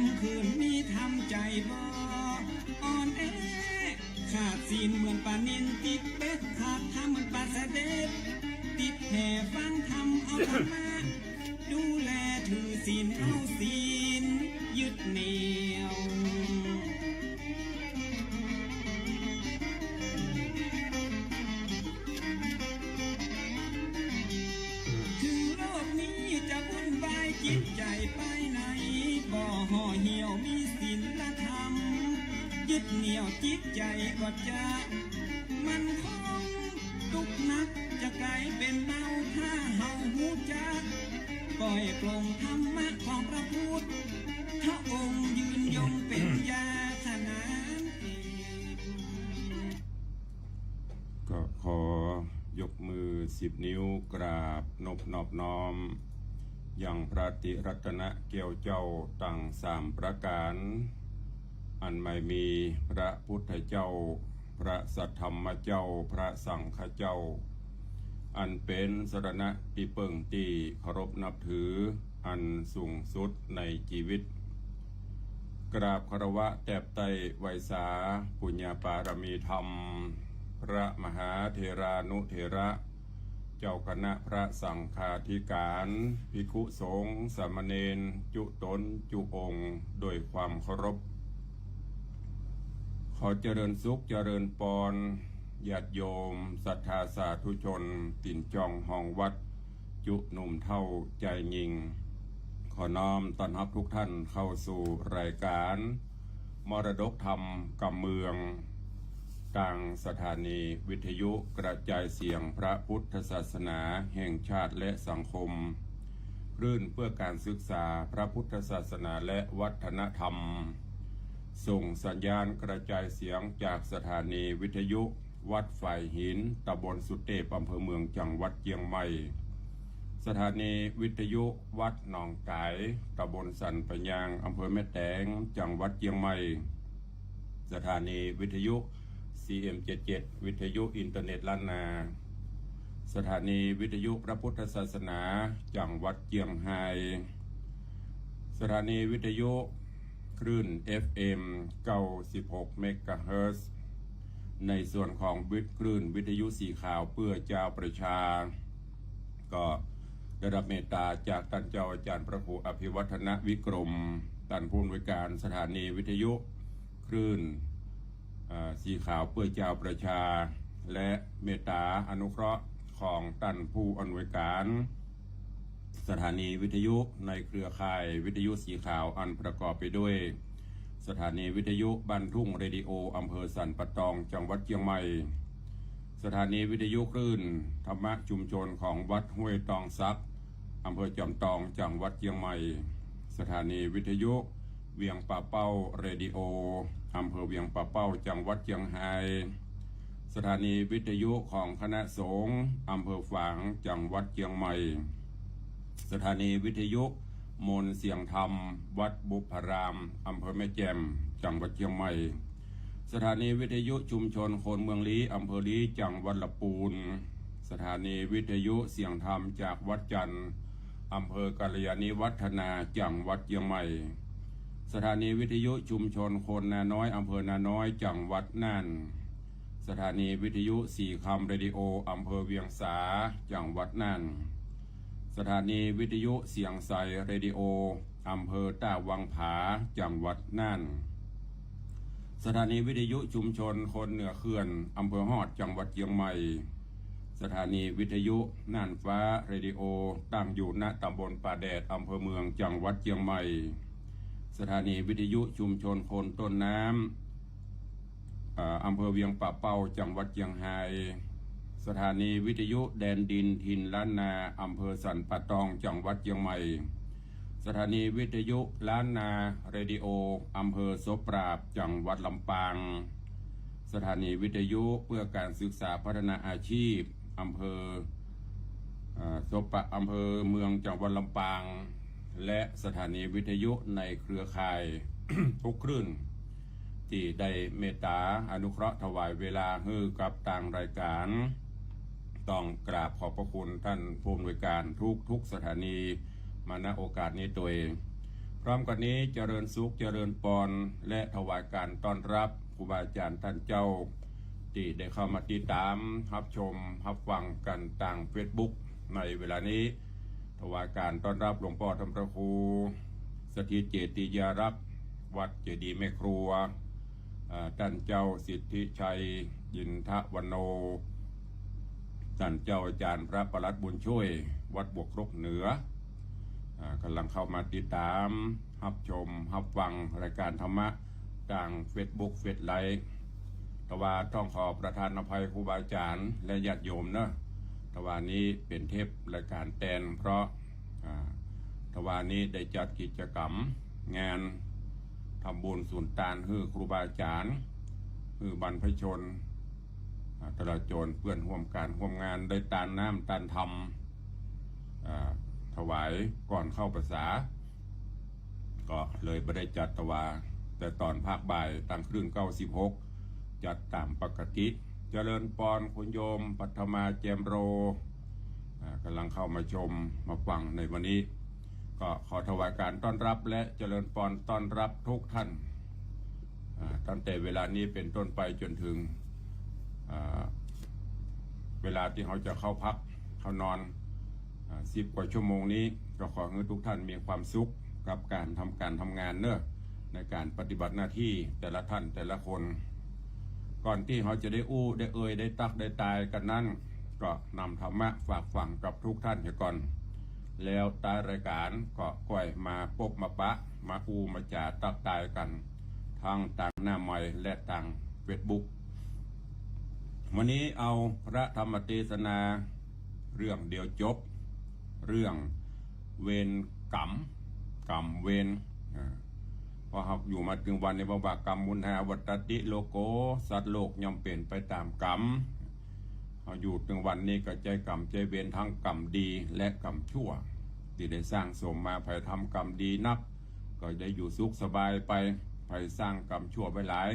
ำคืนมีทำใจบ่อ่อนแอขาดศีลเหมือนปานินติดเบ็ดขาดทำเหมือนปลาเสด็จติดแห่ฟังทำเอาธรรมะดูแลถือศีลเอาศีลยึดเหนี่ยวถึงโลกนี้จะวุ่นวายจิตใจไปไหนบ่ห่อเหี่ยวมีศีลธรรมยึดเหนี่ยวจิตใจก็จะมันคงทุกนักจะกลายเป็นเมาถ้าเฮาหูจักปล่อยปลงธรรมะของพระพุทธพระองค์ยืนยงเป็นยาขนานเอก ก็ขอยกมือ10 นิ้วกราบนอบน้อมอย่างพระติรัตนเกี่ยวเจ้าตั้ง3 ประการอันไม่มีพระพุทธเจ้าพระสัทธรรมเจ้าพระสังฆเจ้าอันเป็นสรณะที่เปิ่งตีเคารพนับถืออันสูงสุดในชีวิตกราบคารวะแตบไตไวสาปุญญาปารมีธรรมพระมหาเถรานุเถระเจ้าคณะพระสังฆาธิการภิกขุสงฆ์สามเณรจุตนจุองค์โดยความเคารพขอเจริญสุขเจริญปรญาติโยมศรัทธาสาธุชนติ่นจองห้องวัดจุหนุ่มเท่าใจยิงขอน้อมต้อนรับทุกท่านเข้าสู่รายการมรดกธรรมกำเมืองทางสถานีวิทยุกระจายเสียงพระพุทธศาสนาแห่งชาติและสังคมคลื่นเพื่อการศึกษาพระพุทธศาสนาและวัฒนธรรมส่งสัญญาณกระจายเสียงจากสถานีวิทยุวัดฝ่ายหินตำบลสุเทพอำเภอเมืองจังหวัดเชียงใหม่สถานีวิทยุวัดหนองกายตำบลสันปะยางอำเภอแม่แตงจังหวัดเชียงใหม่สถานีวิทยุ CM77 วิทยุอินเทอร์เน็ตล้านนาสถานีวิทยุพระพุทธศาสนาจังหวัดเชียงรายสถานีวิทยุคลื่น FM 96 เมกะเฮิรตซ์ในส่วนของคลื่นวิทยุสีขาวเพื่อเจ้าประชาก็ได้รับเมตตาจากท่านเจ้าอาจารย์พระครูอภิวัฒนวิกรมท่านผู้อำนวยการสถานีวิทยุคลื่นสีขาวเพื่อเจ้าประชาและเมตตาอนุเคราะห์ของท่านผู้อำนวยการสถานีวิทยุในเครือข่ายวิทยุสีขาวอันประกอบไปด้วยสถานีวิทยุบ้านทุ่งเรดิโออำเภอสันปะตองจังหวัดเชียงใหม่สถานีวิทยุคลื่นธรรมะชุมชนของวัดห้วยตองซักอำเภอจอมตองจังหวัดเชียงใหม่สถานีวิทยุเวียงป่าเป้าเรดิโออำเภอเวียงป่าเป้าจังหวัดเชียงรายสถานีวิทยุของคณะสงฆ์อำเภอฝางจังหวัดเชียงใหม่สถานีวิทยุมนเสียงธรรมวัดบุพารามอำเภอแม่แจ่มจังหวัดเชียงใหม่สถานีวิทยุชุมชนคนเมืองลี้อำเภอลี้จังหวัดลำพูนสถานีวิทยุเสียงธรรมจากวัดจันทร์อำเภอกัลยาณิวัฒนาจังหวัดเชียงใหม่สถานีวิทยุชุมชนคนนาน้อยอำเภอนาน้อยจังหวัดน่านสถานีวิทยุสี่คำเรดิโออำเภอเวียงสาจังหวัดน่านสถานีวิทยุเสียงใสเรดิโออำเภอต้าวังผาจังหวัดน่านสถานีวิทยุชุมชนคนเหนือเขื่อนอำเภอฮอดจังหวัดเชียงใหม่สถานีวิทยุน่านฟ้าเรดิโอตั้งอยู่ณตำบลป่าแดดอำเภอเมืองจังหวัดเชียงใหม่สถานีวิทยุชุมชนคนต้นน้ำอำเภอเวียงป่าเป้าจังหวัดเชียงรายสถานีวิทยุแดนดินถิ่นล้านนาอำเภอสันปะตองจังหวัดเชียงใหม่สถานีวิทยุล้านนาเรดิโออำเภอโสปราบจังหวัดลำปางสถานีวิทยุเพื่อการศึกษาพัฒนาอาชีพอำเภออำเภอเมืองจังหวัดลำปางและสถานีวิทยุในเครือข่าย ทุกคลื่นที่ได้เมตตาอนุเคราะห์ถวายเวลาให้กับต่างรายการต้องกราบขอบพระคุณท่านผู้อำนวยการทุกสถานีมาณโอกาสนี้ตัวเอง พร้อมกันนี้เจริญสุขเจริญปอนและถวายการต้อนรับครูบาอาจารย์ท่านเจ้าที่ได้เข้ามาติดตามรับชมรับฟังกันต่างเฟซบุ๊กในเวลานี้ถวายการต้อนรับหลวงพ่อธรรมพระครูสถิตเจติยารักษ์วัดเจดีย์แม่ครัวท่านเจ้าสิทธิชัยยินทวันโนท่านเจ้าอาจารย์พระประหลัดบุญช่วยวัดบวกรกเหนือกำลังเข้ามาติดตามรับชมรับฟังรายการธรรมะต่างเฟซบุ๊กเฟซไลน์ทว่าต้องขอประทานอภัยครูบาอาจารย์และญาติโยมนะทว่านี้เป็นเทปรายการแตนเพราะทว่านี้ได้จัดกิจกรรมงานทำบุญสุนทานฮือครูบาอาจารย์ฮือบรรพชนตลอดจนเพื่อนร่วมการร่วมงานได้ตานน้ำตานธรรมถวายก่อนเข้าพรรษาก็เลยไม่ได้จัดแต่ตอนภาคบ่ายตั้งคลื่น96จัดตามปกติเจริญปอนคุณโยมปัทมาเจมโรกำลังเข้ามาชมมาฟังในวันนี้ก็ขอถวายการต้อนรับและเจริญปอนต้อนรับทุกท่านตั้งแต่เวลานี้เป็นต้นไปจนถึงเวลาที่เขาจะเข้าพักเข้านอน10 กว่าชั่วโมงนี้ก็ขอให้ทุกท่านมีความสุขกับการทำงานเนอะในการปฏิบัติหน้าที่แต่ละท่านแต่ละคนก่อนที่เขาจะได้ได้ได้ตักได้ตายกันนั้นก็นำธรรมะฝากฝังกับทุกท่านเสียก่อนแล้วตายรายการก็ก่อยมาพบมาปะมามาจ่าตักตายกันทางต่างหน้าใหม่และต่างเฟซบุ๊กวันนี้เอาพระธรรมเทศนาเรื่องเดียวจบเรื่องเวรกรรมเวรพอเราอยู่มาถึงวันในบากรรมมุนหาวัตติโลโกสัตว์โลกย่อมเปลี่ยนไปตามกรรมเราอยู่ถึงวันนี้ก็ใจกรรมใจเวรทั้งกรรมดีและกรรมชั่วที่ได้สร้างสมมาภัยทำกรรมดีนักก็ได้อยู่สุขสบายไปภัยสร้างกรรมชั่วไปหลาย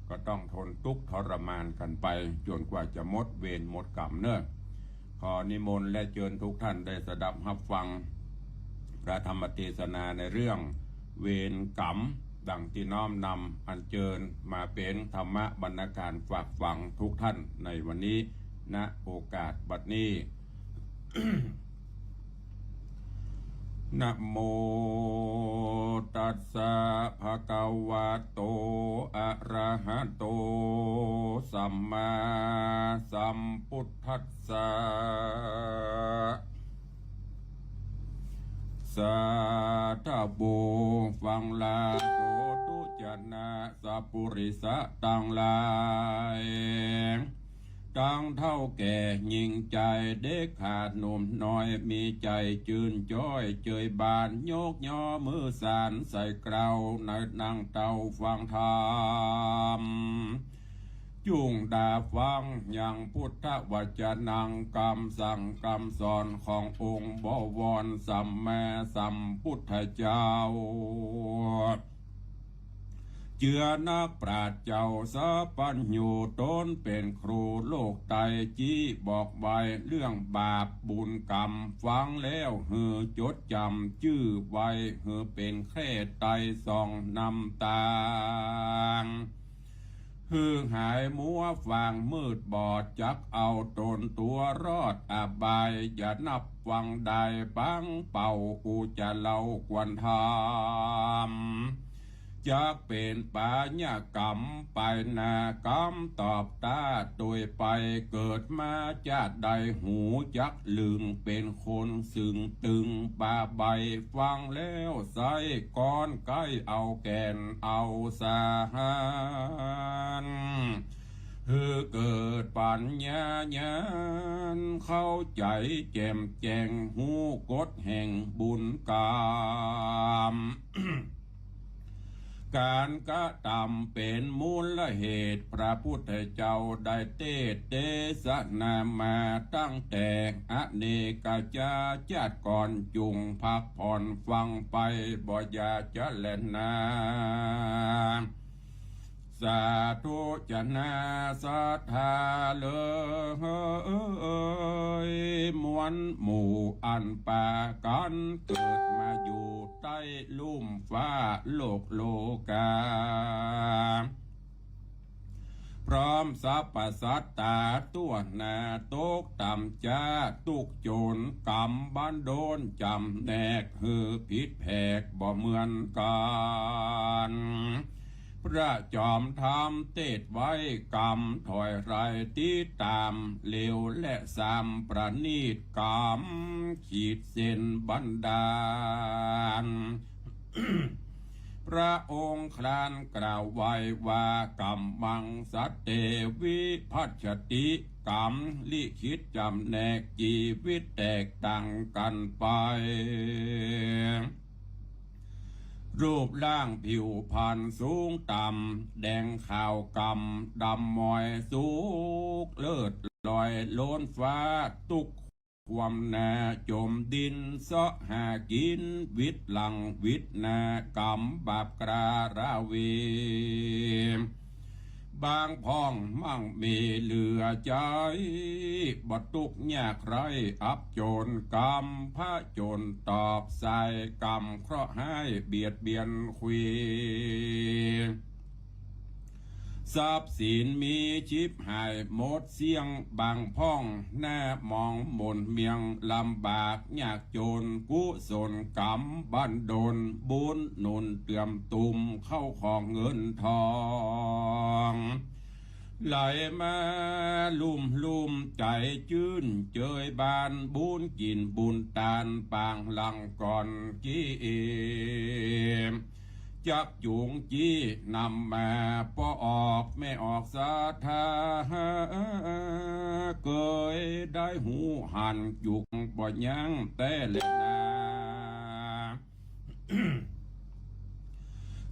ก็ต้องทนทุกข์ทรมานกันไปจนกว่าจะหมดเวรหมดกรรมเนอะขอนิมนต์และเชิญทุกท่านได้สดับรับฟังพระธรรมเทศนาในเรื่องเวรกรรมดังที่น้อมนำอัญเชิญมาเป็นธรรมะบรรณาการฝากฝังทุกท่านในวันนี้ณโอกาสบัดนี้ นะโมตัสสะภะคะวะโตอะระหะโตสัมมาสัมพุทธัสสะสาธุบูฟังลาโสตุจนะสัพพุริสะตังลายตั้งเท่าแก่ยิ่งใจเด็กขาดหนุ่มน้อยมีใจจืนจ้อยเจยบานโยกย่อมือสานใส่เกลาในนั่งเตาฟังธรรมจุงดาฟังอย่างพุทธวจนังกรรมสั่งกรรมสอนขององค์บวรสัมมาสัมพุทธเจ้าเจือนักปราชญ์เจ้าสัพพัญญูตนเป็นครูโลกไตจี้บอกใบเรื่องบาปบุญกรรมฟังแล้วหือจดจำชื่อไว้หือเป็นแค่ไตส่องนำตางหือหายมัวฟางมืดบอดจักเอาตนตัวรอดอบายอย่านับฟังได้บังเป่าอูจะเล่ากวนทำจะเป็นปัญญากรรมไปนากรรมตอบตาโดยไปเกิดมาจากใดหูจักลึงเป็นคนซึ่งตึงปาใบฟังแล้วใส่ก้อนใกล้เอาแก่นเอาสาหันคือเกิดปัญญาญาณเข้าใจแจ่มแจ้งหูกฎแห่งบุญกรรม การกระทำเป็นมูลเหตุพระพุทธเจ้าได้เทศนามาตั้งแต่อเนกชาติก่อนจุงพักผ่อนฟังไปบ่อย่าจะเล่นนาส สาธุจนาสัทธาเลยมวลหมู่อันปากันเกิดมาอยู่ใต้ลุ่มฟ้าโลกโลกาพร้อมสรรพสัตตาตัวนาตกต่ำจ้าตุกโจรกรรมบ้านโดนจำแนกหือผิดแผกบ่เหมือนกันพระจอมทำเตดไว้กรรมถอยไรที่ตามเลวและสามประนีตกรรมขีดเส้นบันดาล พระองค์ครานกล่าวไว้ว่ากรรมมังสัตเตวิพัชติกรรมลิขิตจำแนกชีวิตแตกต่างกันไปรูปร่างผิวพรรณสูงต่ำแดงขาวกำดำมอยสูกเลิศลอยโล้นฟ้าตุกความนาจมดินเสาะหากินวิตหลังวิตนากรรมบาปกราราวีบางพ้องมั่งมีเหลือใจบัดตุกยากไรอับโจรกรรมพระโจรตอบใส่กรรมเคราะห์ให้เบียดเบียนคุยทรัพย์สินมีชิบหายหมดเสียงบางพ้องหน้ามองหม่นเมียงลำบากยากจนกุศลกรรมบันดลบุญหนุนเตรียมตุ่มเข้าของเงินทองไหลมาลุ่มใจจื้นเจยบานบุญกินบุญตานปางหลังก่อนกี้จับจูงจี้นำมาปอออกไม่ออกสาธาเกยได้หูหันจุกบ่ยังแต่เลนา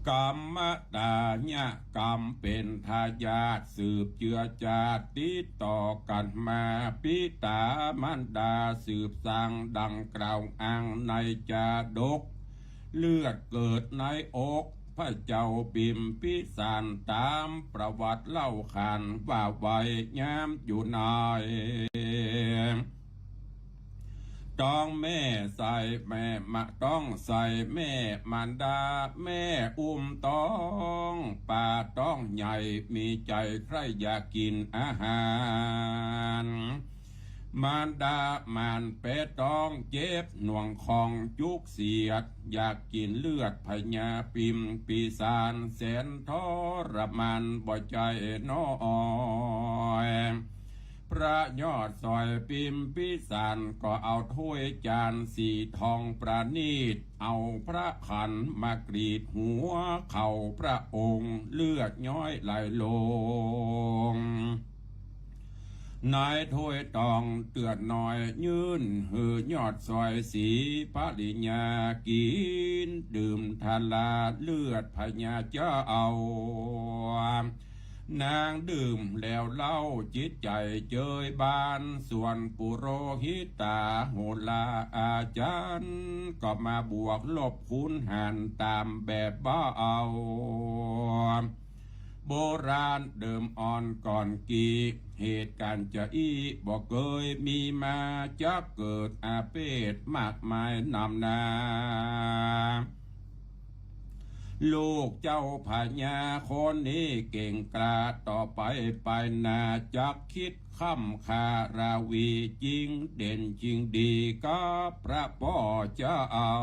กรรมตาญะกรรมเป็นทายาทสืบเจือจาติติดต่อกันมาปิตามันดาสืบสร้างดังกล่าวอ้างในจาดกเลือดเกิดในอกพระเจ้าปิมพิสารตามประวัติเล่าขานว่าไว้ยามอยู่นายต้องแม่ใส่แม่มาต้องใส่แม่มันดาแม่อุ้มต้องป่าต้องใหญ่มีใจใครอยากกินอาหารมารดามานเป็ดต้องเจ็บหน่วงคองจุกเสียดอยากกินเลือดพญาปิมปีศาจแสนทรมานบ่ใจน้อยพระยอดซอยปิมพิสารก็เอาถ้วยจานสีทองประณีตเอาพระขันมากรีดหัวเข่าพระองค์เลือดย้อยไหลลงนายถ้วยตองเตือนหน่อยยืนหือยอดซอยสีปริญญากินดื่มทาลาเลือดพญาเจ้าเอานางดื่มแล้วเล่าจิตใจเจยบานส่วนปุโรหิตาโหราอาจารย์ก็มาบวกลบคูณหารตามแบบบ้าเอาโบราณเดิมอ่อนก่อนกีเหตุการณ์จะบอกเคยมีมาจะเกิดอาเพศมากมายนำนาลูกเจ้าพญาคนนี้เก่งกล้าต่อไปนาจักคิดค่ำคาราวีจริงเด่นจริงดีก็พระพ่อจะเอา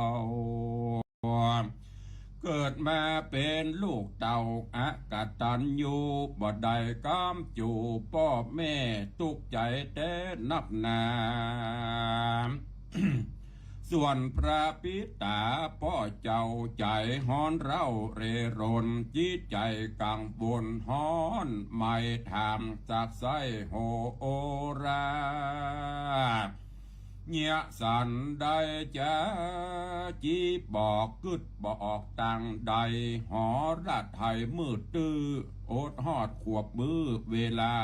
เกิดมาเป็นลูกเต่าอะกตัญญูบ่ได้ก้ามจูพ่อแม่ตุกใจแต่นับนา ส่วนพระปิตาพ่อเจ้าใจฮ้อนเร่าเรรนจิตใจกังวลฮ้อนไม่ถามจากไสโหโอราเงียสันได้จะจีบอกกึดบอกตังใดหอรัดไทยมืดตื้อโอดหอดขวบมือเวลา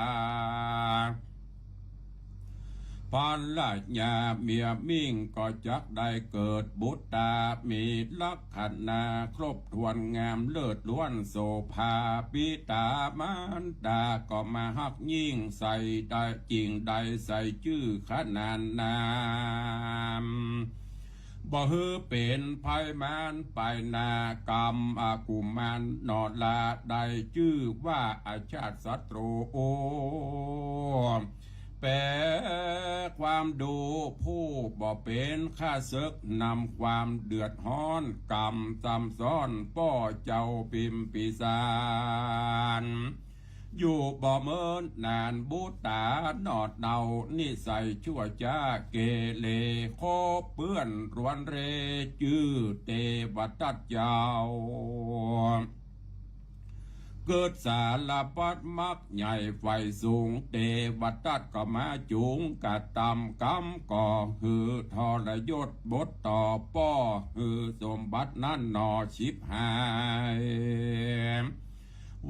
ภรรยาเมียมิ่งก็จักได้เกิดบุตรตามีลักษณะครบถ้วนงามเลิศล้วนโสภาปิตามารดาก็มาฮักยิ่งใส่ได้จริงได้ใส่ชื่อขนานนามบ่ฮือเป็นภัยมานไปนากรรมอากุมารนอลาได้ชื่อว่าอาชาติศัตรูโอแปลความดูผู้บ่เป็นข้าศึกนำความเดือดร้อนกรรมซ้ำซ้อนป้อเจ้าปิมปีศาจอยู่บ่เมินนานบูตานอดเนานิสัยชั่วจ้าเกเลโคเปื้อนรวนเรจื้อเตวัตัดยาวเกิดสารพัดมักใหญ่ไฟสูงเตวัตัดก็มาจุงกะตำกำก่อหือทรยศบทต่อป้อหือสมบัตินั่นนอชิบหาย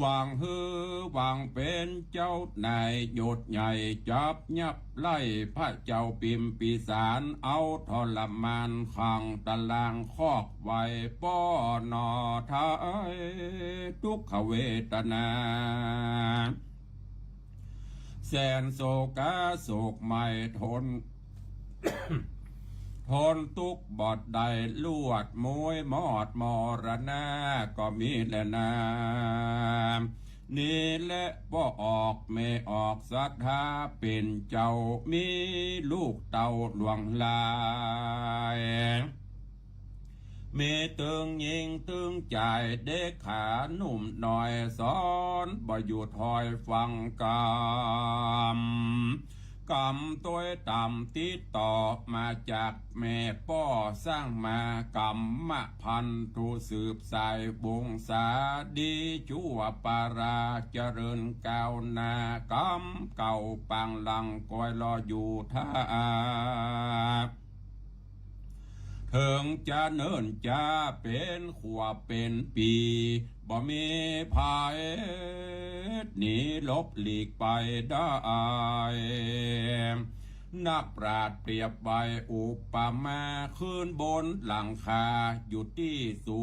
วางฮือวางเป็นเจ้านายโยดใหญ่จับยับไล่พระเจ้าปิมปีศาจเอาทรมานขังตารางคอกไว้ป้อนอทายทุกขเวทนาแสนโศกาโศกไม่ทน ทนทุกบอดใดลวดมวยมอดมรณะก็มีแลนานี่แหละบ่ออกไม่ออกศรัทธาเป็นเจ้ามีลูกเต่าหลวงลายมีตึงยิงตึงใจเด็กขาหนุ่มหน่อยสอนบ่หยุดหอยฟังกรรมตัวต่ำติดต่อมาจากแม่ป้อสร้างมากรรมพันธุสืบสายวงศาดีชั่วปาราเจริญก้าวหน้ากรรมเก่าปังลังคอยรออยู่ท่าถึงจะเนิ่นจะเป็นขวบเป็นปีบ่มีภายหนีลบหลีกไปได้นักปราชญ์เปรียบใบอุปมาขึ้นบนหลังคาอยู่ที่สู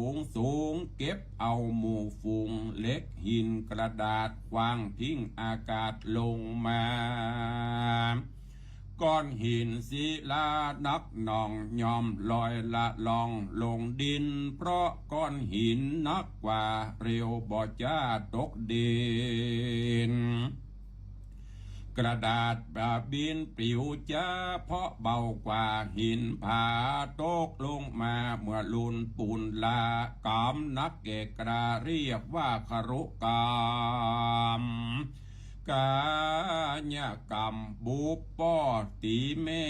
งเก็บเอาหมู่ฝูงเล็กหินกระดาษวางทิ้งอากาศลงมาก้อนหินศิลานักหนองยอมลอยละลองลงดินเพราะก้อนหินนักกว่าเร็วบ่จ้าตกดินกระดาษแบบบินปลิวจ้าเพราะเบากว่าหินผาตกลงมาเมื่อลุนปูนลากามนักเกกราเรียกว่าคารุกามกายกรรมบุปปอตีแม่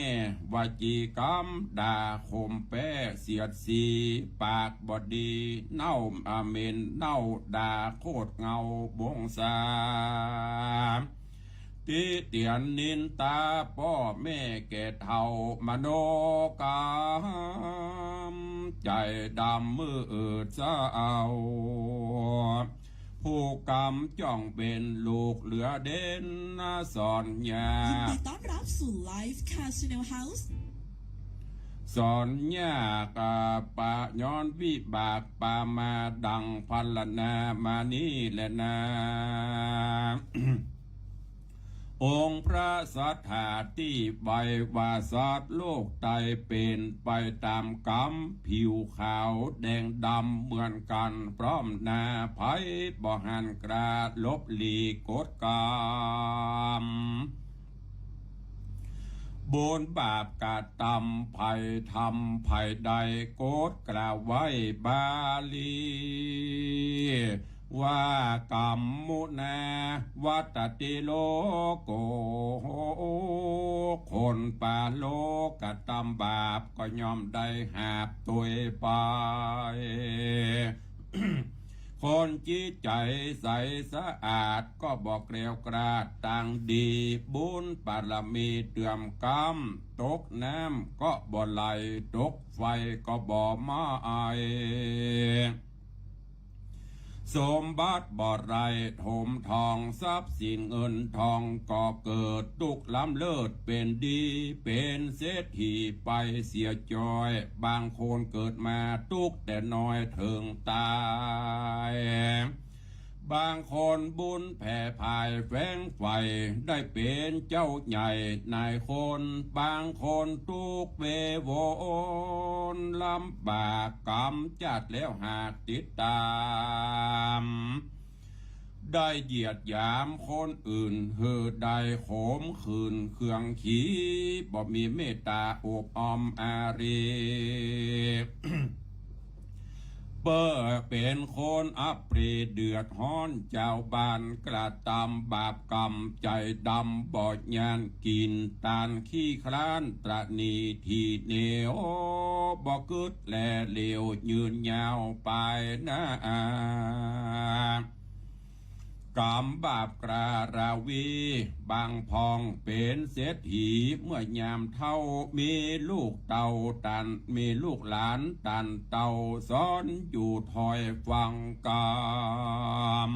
วจีกรรมด่าข่มแป้เสียดสีปากบดีเน่าอาเมนเน่าด่าโคตรเงาบงสาติเตียนนินตาพ่อแม่แก่เท่ามโนกรรมใจดำมือเจ้าผู้กรรมจ้องเป็นลูกเหลือเด่นน่าสอนยายินดีต้อนรับสู่ Live Casino House สอนยากปะย้อนวิบากปามาดังพัลนามานี่แหละนา องค์พระสัทธาที่ใบวาสาดโลกไตเป็นไปตามกรรมผิวขาวแดงดำเหมือนกันพร้อมหน้าภัยบ่หันกราดลบหลีกฎกรรมบนบาปกาตำภัยทำภัยใดโกดกล่าวไว้บาลีว่ากรรมมุนาวัตติโลโกคนปาโลกตำบาปก็ยอมได้หาบตัวไป คนจิตใจใสสะอาดก็บอกเกลียวกราดต่างดีบุญบารมีเตื่อมกรรมตกน้ำก็บ่ไหลตกไฟก็บ่มาไอ สมบัติบ่อไรถมทองทรัพย์สินเงินทองก่อเกิดตุกล้ำเลิศเป็นดีเป็นเศรษฐีไปเสียจอยบางคนเกิดมาตุกแต่น้อยเถิงตายบางคนบุญแผ่ภายแฝงไฟได้เป็นเจ้าใหญ่นายคนบางคนทุกเวโวนลำบากกรรมจัดแล้วหากติดตามได้เหยียดหยามคนอื่นเฮือได้โขมขืนเครื่องขีบ่มีเมตตาอบออมอารี เปิดเป็นคนอัปรีเดือดฮ้อนเจ้าบ้านกระตำบาปกรรมใจดำบอดยานกินตานขี้คร้านตระนีทีเหนียวบอกกึดแลเหลวยืนยาวไปนะกรรมบาปกราราวีบางพองเป็นเศรษฐีเมื่อยามเท่ามีลูกเต่าตันมีลูกหลานตันเต่าซ้อนอยู่ถอยฟังกรรม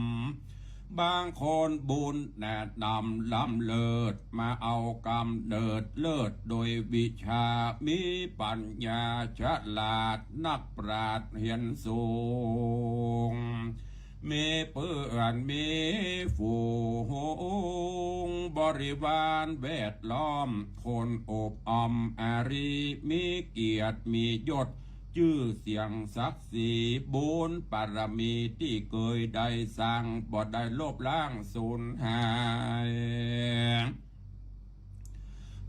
บางคนบุญแนะนำล้ำเลิศมาเอากรรมเดิดเลิศโดยวิชามีปัญญาฉลาดนักปราชญ์เห็นสูงมีเพื่อนมีฝูงบริวารแวดล้อมคนอบออมอารีมีเกียรติมียศชื่อเสียงศักดิ์ศรีบุญปารมีที่เคยได้สร้างบ่ได้ลบล้างสูญหาย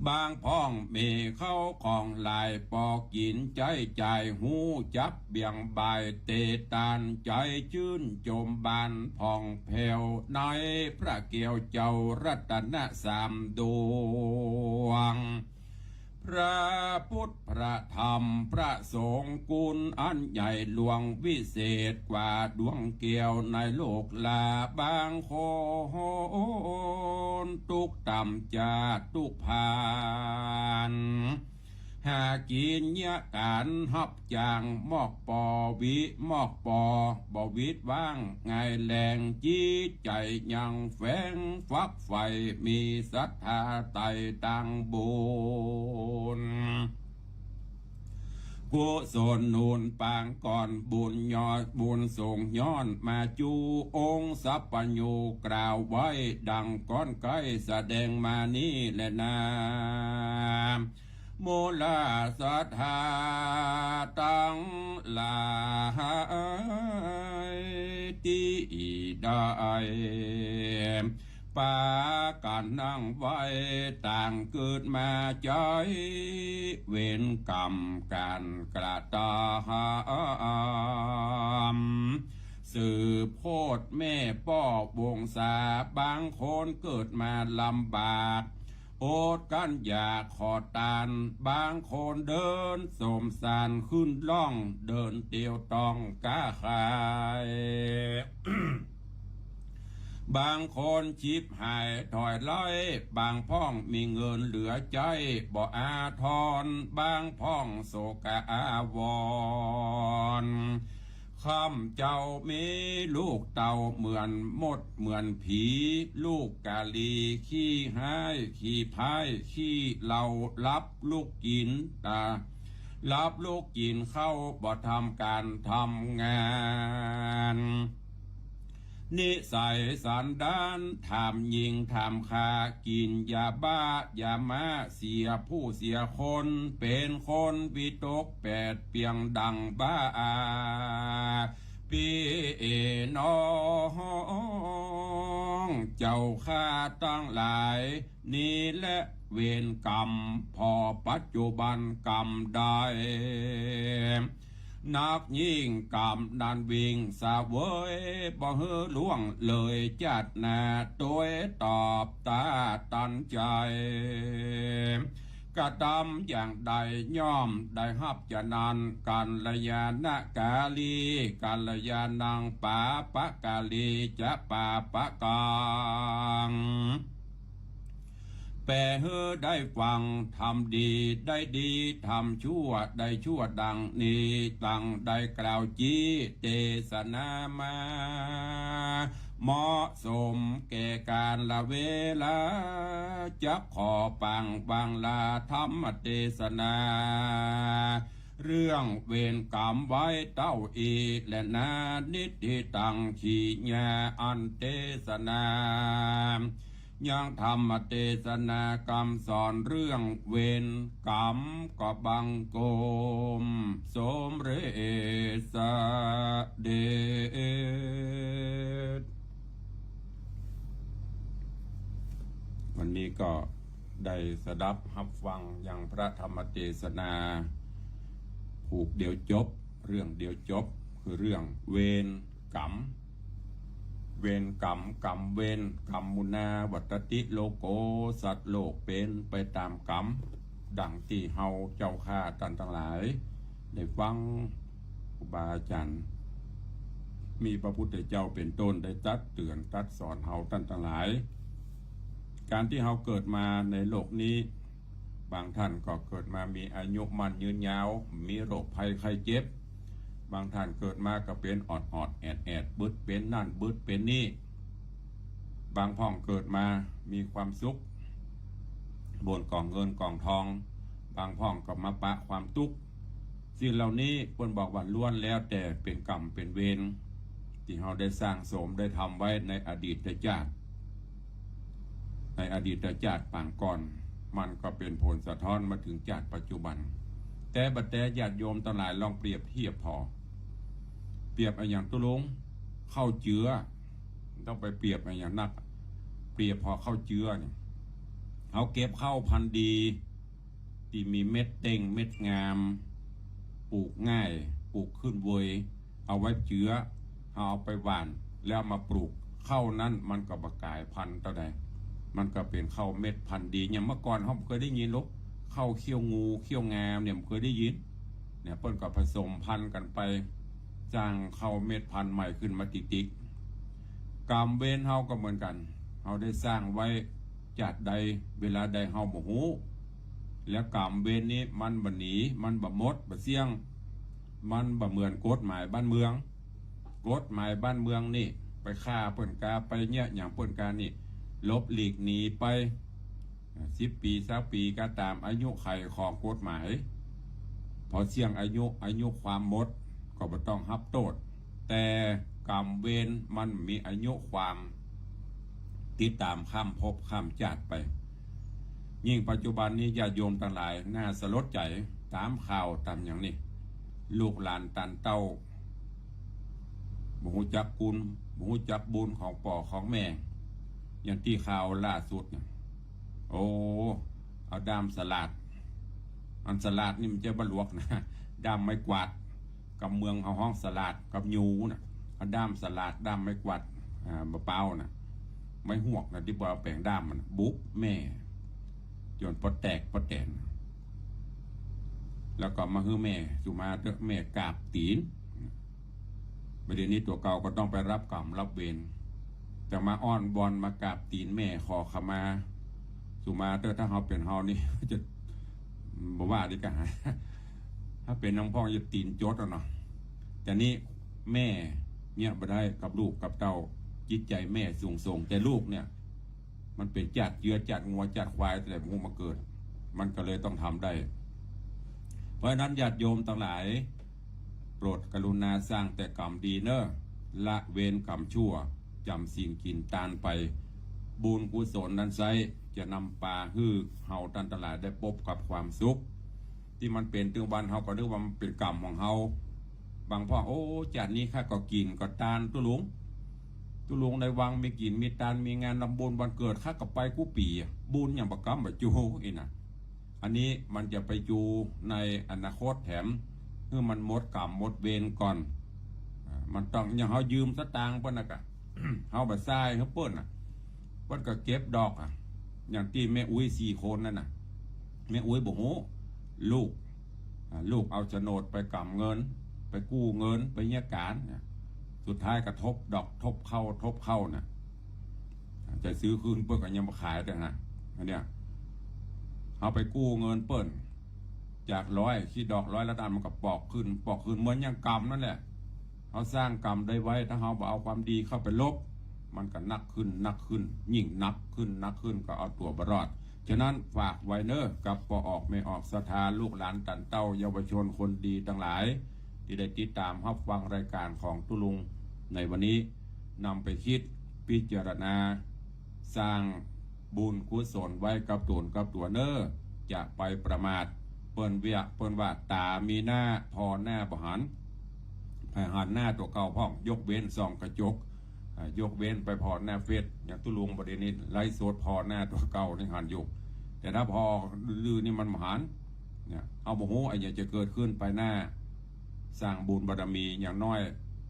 บางพ้องมีเข้าของลายปอกินใจใจหูจับเบี่ยงบายเตตานใจชื่นจมบานผ่องแผ่วในพระเกี่ยวเจ้ารัตนสามดวงพระพุทธพระธรรมพระสงฆ์กุลอันใหญ่หลวงวิเศษกว่าดวงเกี่ยวในโลกลาบางคนตุกต่ำจาตุกผ่านหากินยะการหับจางมอกปอวิมอกปอบ่วิดว่างไงแรงจีใจยังแฝงฟักไฟมีศรัทธาไต่ตังบุญกุศลนูนปางก่อนบุญยอดบุญส่งย้อนมาจูองค์สัพพัญญูกล่าวไว้ดังก้อนไก่แสดงมานี้แหละนาโมลาสัทธาตังลายติได้ปาการนั่งไว้ต่างเกิดมาใจเวรกรรมการกระทำสืบโคตรแม่ป้อวงศาบางคนเกิดมาลำบากโอดกันอยากขอตานบางคนเดินสมสารขึ้นล่องเดินเตียวตองก้าขาย บางคนชิบหายถอยร้อยบางพ้องมีเงินเหลือใจบ่อาทรบางพ้องโศกอาวรณ์ข้ามเจ้ามีลูกเต่าเหมือนมดเหมือนผีลูกกาลีขี้หายขี้พายขี้เหล่ารับลูกกินตารับลูกกินเข้าบ่ทำการทำงานนิสัยสันดานทำยิงทำคากินยาบ้ายามาเสียผู้เสียคนเป็นคนวิตกแปดเปียงดังบ้าพี่น้องเจ้าข้าตั้งหลายนี่แหละเวรกรรมพอปัจจุบันกรรมได้นักยิ่งกำนันวิ่งสาเวยบ่เฮอล่วงเลยจัดนาตัวตอบตาตันใจกระทำอย่างใดย่อมได้ฮับจะนันกัลยาณกาลีกัลยาณังปาปะกาลีจะปาปะกัง แปลเฮอได้ฟังทำดีได้ดีทำชั่วได้ชั่วดังนี้ตั้งได้กล่าวจี้เทศนามาเหมาะสมแก่การละเวลาจะขอปังบังลาธรรมเทศนา เรื่องเวรกรรมไว้เต้าอีและนานิติตังขีญาอันเทศนายังธรรมเทศนากรรมสอนเรื่องเวรกรรมก็บังโกมสมเรสเดชวันนี้ก็ได้สดับรับฟังอย่างพระธรรมเทศนาผูกเดียวจบเรื่องเดียวจบคือเรื่องเวรกรรมเวรกรรมกรรมเวรกรรมมุนาวัตติโลโกสัตว์โลกเป็นไปตามกรรมดังที่เฮาเจ้าข้าท่านทั้งหลายได้ฟังครูบาอาจารย์มีพระพุทธเจ้าเป็นต้นได้ตรัสเตือนตรัสสอนเฮาท่านทั้งหลายการที่เฮาเกิดมาในโลกนี้บางท่านก็เกิดมามีอายุมันยืนยาวมีโรคภัยไข้เจ็บบางท่านเกิดมาก็เป็นออดแอดบึดเป็นนั่นบึดเป็นนี่บางพ่องเกิดมามีความสุขบนกองเงินกองทองบางพ่องก็มาปะความทุกข์สิ่งเหล่านี้เพิ่นบอกว่าล้วนแล้วแต่เป็นกรรมเป็นเวรที่เราได้สร้างสมได้ทำไว้ในอดีตชาติในอดีตชาติปางก่อนมันก็เป็นผลสะท้อนมาถึงชาติปัจจุบันแต่บัดแต่ญาติโยมทั้งหลายลองเปรียบเทียบพอเปรียบอย่างตุลุงเข้าเจือต้องไปเปรียบอย่างนักเปรียบพอเข้าเจือเนี่ยเขาเก็บเข้าพันธุ์ดีที่มีเม็ดเต่งเม็ดงามปลูกง่ายปลูกขึ้นเวยเอาไว้เจือเอาไปหว่านแล้วมาปลูกเข้านั้นมันก็ประกายพันธุ์เท่าใดมันก็เป็นข้าวเม็ดพันธุ์ดีอย่างเมื่อก่อนเขาเคยได้ยินลูกข้าวเขี้ยวงูเขี้ยวงามเนี่ยเคยได้ยินเนี่ยเปิ้นก็ผสมพันธุ์กันไปสร้างข้าวเม็ดพันธุ์ใหม่ขึ้นมาติ๊กๆกรรมเวรเฮาก็เหมือนกันเฮาได้สร้างไว้จัดใดเวลาใดเฮาบ่ฮู้แล้วกรรมเวรนี้มันบ่หนีมันบ่หมดบ่เสี่ยงมันบ่เหมือนกฎหมายบ้านเมืองกฎหมายบ้านเมืองนี่ไปฆ่าเปิ้นกาไปเนี่ยอย่างเปิ้นกานี่ลบหลีกหนีไป10 ปี20 ปีก็ตามอายุไขของกฎหมายพอเสี่ยงอายุความหมดก็บ่ต้องรับโทษแต่กรรมเวรมันมีอายุความติดตามข้ามภพข้ามชาติไปยิ่งปัจจุบันนี้ญาติโยมทั้งหลายน่าสลดใจตามข่าวตามอย่างนี้ลูกหลานตันเต้าบ่ฮู้จักคุณบ่ฮู้จักบุญของพ่อของแม่อย่างที่ข่าวล่าสุดเนี่ยโอ้เอาดามสลัดอันสลัดนี่มันจะบรรลวกนะดามไม้กวาดกับเมืองเอาห้องสลัดกับยูนะเอาดามสลัดดามไม้กวาดมะเป้านะไม้หวกนะที่บ่เอาแปลงดามมันบุ๊กแม่จนปะแตกปะแตนแล้วก็มาฮื้อแม่สุมาเตแม่กราบตีนประเดี๋ยวนี้ตัวเก่าก็ต้องไปรับกรรมรับเวรแต่มาอ้อนบอลมากราบตีนแม่ขอขมาสุมาเตอร์ถ้าเขาเป็นเฮานี่จะบอกว่าดีกันถ้าเป็นน้องพ่อจะตีนโจดเนาะแต่นี่แม่เนี่ยบ่ได้กับลูกกับเต้าจิตใจแม่สูงส่งแต่ลูกเนี่ยมันเป็นจัดเยือจัดงัวจัดควายแต่งูมาเกิดมันก็เลยต้องทำได้เพราะฉะนั้นญาติโยมทั้งหลายโปรดกรุณาสร้างแต่กรรมดีเนอะละเว้นกรรมชั่วจำสิ่งกินตานไปบุญกุศลนั้นไซจะนำปลาฮื้อเฮาตันตลาดได้พบกับความสุขที่มันเป็นตึงวันเฮาก็นึกว่ามันเป็นกรรมของเฮาบางพ่อโอ้จัดนี้ข้าก็กินก็ตานตุลุงในวังมีกินมีตานมีงานนำบุญวันเกิดข้าก็ไปกู้ปีบุญอย่างประกรรมแบบจูอีน่ะอันนี้มันจะไปจูในอนาคตแถมเมื่อมันหมดกรรมหมดเวรก่อนมันต้องอย่างเฮายืมสตางค์เพิ่นน่ะกะ เฮาบ่ทรายเฮาเปิ้นน่ะเพิ่นก็เก็บดอกอย่างที่แม่อุ้ย4 คนนั่นน่ะแม่อุ้ยบ่ฮู้ลูกเอาโฉนดไปกำเงินไปกู้เงินไปเนี่ยการสุดท้ายกระทบดอกทบเข้าน่ะจะซื้อคืนเพิ่นก็ยังบ่ขายแต่นะอันเนี้ย เอาไปกู้เงินเปิ้นจาก100คิดดอก100ละด้านมันก็ปอกขึ้นเหมือนอย่างกรรมนั่นแหละเขาสร้างกรรมได้ไว้ถ้าเขาเอาความดีเข้าไปลบมันก็นักขึ้นยิ่งนักขึ้นก็เอาตัวบรอดฉะนั้นฝากไว้เนอกับปออกไม่ออกศรัทธาลูกหลานตันเต้าเยาวชนคนดีทั้งหลายที่ได้ติดตามรับฟังรายการของตุลุงในวันนี้นำไปคิดพิจารณาสร้างบุญกุศลไว้กับตนกับตัวเนอจะไปประมาทเปิ้นว่าตามีหน้าพอหน้าบ่หันหันหน้าตัวเก่าพ่องยกเว้นส่องกระจกยกเว้นไปพอหน้าเฟซอย่างตุลุงประเด็นนี้ไล่โซดพอหน้าตัวเก่าในหันอยู่แต่ถ้าพอลือนี่มันหันเนี่ยเอาโมโหไอ้เนี่ยจะเกิดขึ้นไปหน้าสร้างบุญบารมีอย่างน้อย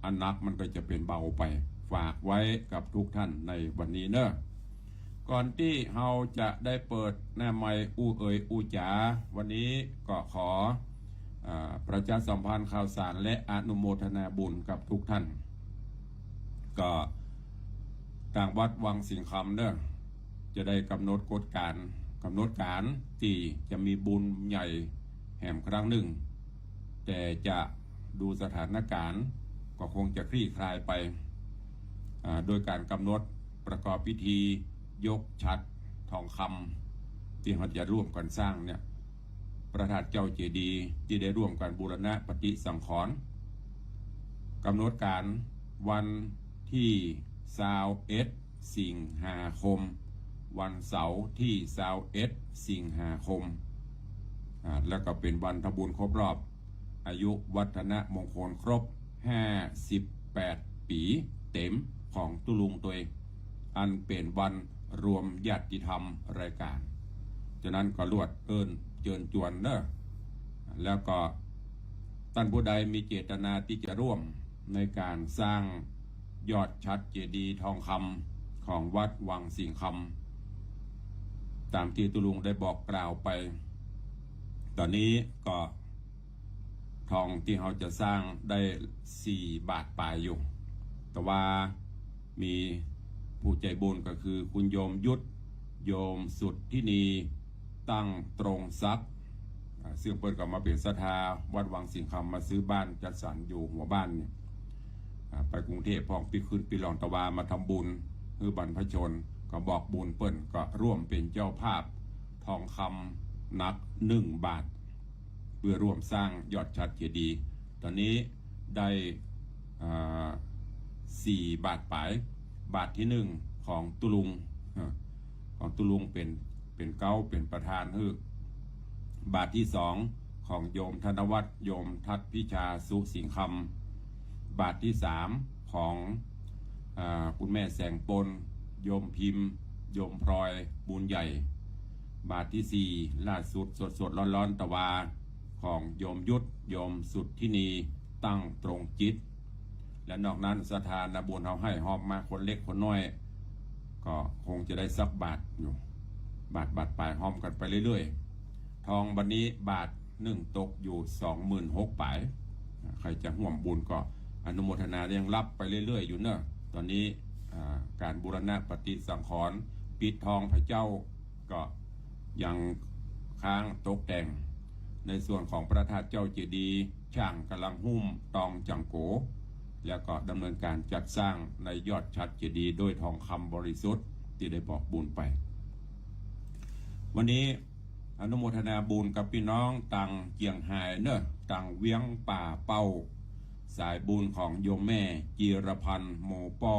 อันนักมันก็จะเป็นเบาไปฝากไว้กับทุกท่านในวันนี้เนอะก่อนที่เราจะได้เปิดหน้าไมค์อู้จ๋าวันนี้ก็ขอประชาสัมพันธ์ข่าวสารและอนุโมทนาบุญกับทุกท่านก็ทางวัดวังสิงคำเนอะจะได้กำหนดการที่จะมีบุญใหญ่แห่มครั้งหนึ่งแต่จะดูสถานการณ์ก็คงจะคลี่คลายไปโดยการกำหนดประกอบพิธียกฉัตรทองคำที่เราจะร่วมกันสร้างเนี่ยประธานเจ้าเจดีย์ที่ได้ร่วมกันบูรณะปฏิสังขรณ์กำหนดการวันที่21สิงหาคมวันเสาร์ที่21สิงหาคมแล้วก็เป็นวันทำบุญครบรอบอายุวัฒนมงคลครบ58ปีเต็มของตุลุงตัวเองอันเป็นวันรวมญาติธรรมรายการฉะนั้นก็ลวดเชิญจวนเนอะแล้วก็ท่านผู้ใดมีเจตนาที่จะร่วมในการสร้างยอดชัดเจดีย์ทองคำของวัดวังสิงคำตามที่ตุลุงได้บอกกล่าวไปตอนนี้ก็ทองที่เราจะสร้างได้4 บาทปลายอยู่แต่ว่ามีผู้ใจบุญก็คือคุณโยมยุทธโยมสุดที่นีตั้งตรงทรัพย์ซึ่งเปิดกับมาเป็นศรัทธาวัดวังสิงคำมาซื้อบ้านจัดสรรอยู่หัวบ้านเนี่ยไปกรุงเทพพ่องปีขึ้นปีหลองตะวามาทำบุญคือบรรพชนก็บอกบุญเปิ้นก็ร่วมเป็นเจ้าภาพทองคำหนัก1 บาทเพื่อร่วมสร้างยอดชัดเจดีย์ตอนนี้ได้4 บาทปลายบาทที่1ของตุลุงเป็นเก้าเป็นประธานบาทที่2ของโยมธนวัฒน์โยมทัศพิชาสุสิงคำบาทที่3ของคุณแม่แสงปนโยมพิมพ์โยมพลอยบุญใหญ่บาทที่4ล่าสุดสดร้อนตะวาของโยมยุทธโยมสุดที่นีตั้งตรงจิตและนอกนั้นสถานบุญเขาให้หอบมาคนเล็กคนน้อยก็คงจะได้สักบาทอยู่บาทปลายหอมกันไปเรื่อยๆทองบันนี้บาท1ตกอยู่26,000ปลายใครจะห่วมบุญก็อนุโมทนายังรับไปเรื่อยๆอยู่เนอะตอนนี้การบูรณะปฏิสังขรณ์ปิดทองพระเจ้าก็ยังค้างตกแต่งในส่วนของพระธาตุเจ้าเจดีย์ช่างกำลังหุ้มตองจังโกแล้วก็ดำเนินการจัดสร้างในยอดชัดเจดีย์ด้วยทองคำบริสุทธิ์ที่ได้บอกบุญไปวันนี้อนุโมทนาบุญกับพี่น้องต่างเจียงไฮ้เนอะต่างเวียงป่าเป้าสายบุญของโยมแม่จีรพันธ์โมป้อ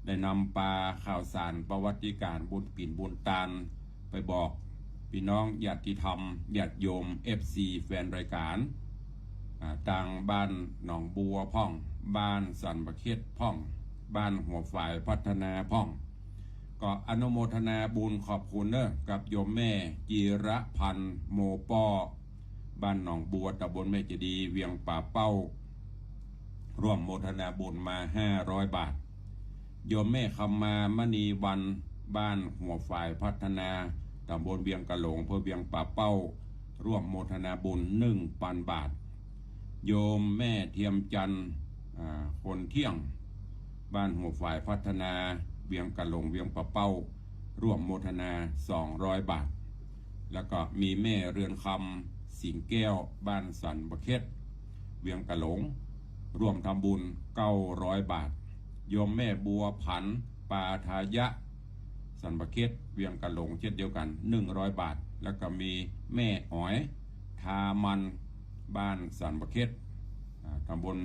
ได้นำปลาข่าวสารประวัติการบุญปิ่นบุญตาลไปบอกพี่น้องญาติธรรมญาติโยม FC แฟนรายการต่างบ้านหนองบัวพ่องบ้านสันบะเค็ดพ่องบ้านหัวฝ่ายพัฒนาพ่องก็อนุโมทนาบุญขอบคุณเนอะกับโยมแม่จีรพันธ์โมป้อบ้านหนองบัวตำบลแม่เจดีย์เวียงป่าเป้าร่วมโมทนาบุญมา500 บาทโยมแม่คำมามณีวันบ้านหัวฝ่ายพัฒนาตำบลเวียงกะโหลงอำเภอเวียงป่าเป้าร่วมโมทนาบุญ1,000 บาทโยมแม่เทียมจันทร์คนเที่ยงบ้านหัวฝ่ายพัฒนาเวียงกะโหลงเวียงป่าเป้าร่วมโมทนา200 บาท แล้วก็มีแม่เรือนคำสิงแก้วบ้านสันบะเค็ดเวียงกะหลงร่วมทำบุญ900 บาทโยมแม่บัวผันปาทายะสันบะเค็ดเวียงกะหลงเช่นเดียวกัน100 บาทแล้วก็มีแม่อ๋อยทามันบ้านสันบะเค็ดตำบล